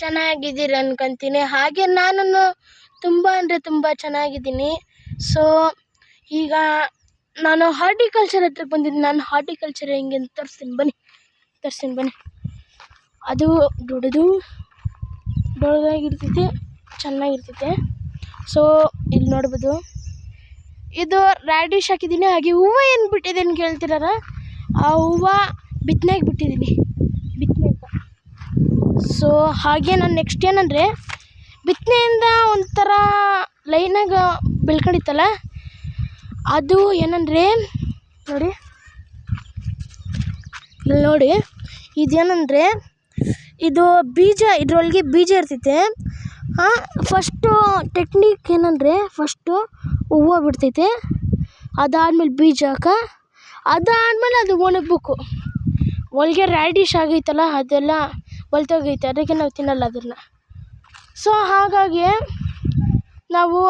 ಚೆನ್ನಾಗಿದ್ದೀರಿ ಅನ್ಕೊಂತೀನಿ. ಹಾಗೆ ನಾನು ತುಂಬ ಅಂದರೆ ತುಂಬ ಚೆನ್ನಾಗಿದ್ದೀನಿ. ಸೊ ಈಗ ನಾನು ಹಾರ್ಟಿಕಲ್ಚರ್ ಹತ್ರಕ್ಕೆ ಬಂದಿದ್ದೀನಿ. ನಾನು ಹಾರ್ಟಿಕಲ್ಚರ್ ಹೆಂಗೆ ಅಂತ ತೋರಿಸ್ತೀನಿ ಬನ್ನಿ. ಅದು ದೊಡ್ಡದಾಗಿರ್ತೈತಿ, ಚೆನ್ನಾಗಿರ್ತೈತೆ. ಸೊ ಇಲ್ಲಿ ನೋಡ್ಬೋದು, ಇದು ರ್ಯಾಡಿಶ್ ಹಾಕಿದ್ದೀನಿ. ಹಾಗೆ ಹೂವು ಏನು ಬಿಟ್ಟಿದ್ದೀನಿ ಕೇಳ್ತಿರಾರ, ಆ ಹೂವು ಬಿತ್ತನೆಗೆ ಬಿಟ್ಟಿದ್ದೀನಿ, ಬಿತ್ತನೆ ಅಂತ. ಸೊ ಹಾಗೆ ನಾನು ನೆಕ್ಸ್ಟ್ ಏನಂದರೆ, ಬಿತ್ತನೆಯಿಂದ ಒಂಥರ ಲೈನಾಗ ಬೆಳ್ಕೊಂಡಿತ್ತಲ್ಲ, ಅದು ಏನಂದರೆ ನೋಡಿ, ಇಲ್ಲಿ ನೋಡಿ, ಇದೇನಂದರೆ ಇದು ಬೀಜ, ಇದರೊಳಗೆ ಬೀಜ ಇರ್ತೈತೆ. ಫಸ್ಟು ಟೆಕ್ನಿಕ್ ಏನಂದರೆ, ಫಸ್ಟು ಹೂವು ಬಿಡ್ತೈತೆ, ಅದಾದಮೇಲೆ ಬೀಜ ಅದಾದಮೇಲೆ ಅದು ಒಣಗಬೇಕು. ಒಳಗೆ ರ್ಯಾಡಿಶ್ ಆಗೈತಲ್ಲ ಅದೆಲ್ಲ ಹೊಲ್ತೋಗೈತೆ, ಅದಕ್ಕೆ ನಾವು ತಿನ್ನಲ್ಲ ಅದನ್ನು. ಸೊ ಹಾಗಾಗಿ ನಾವು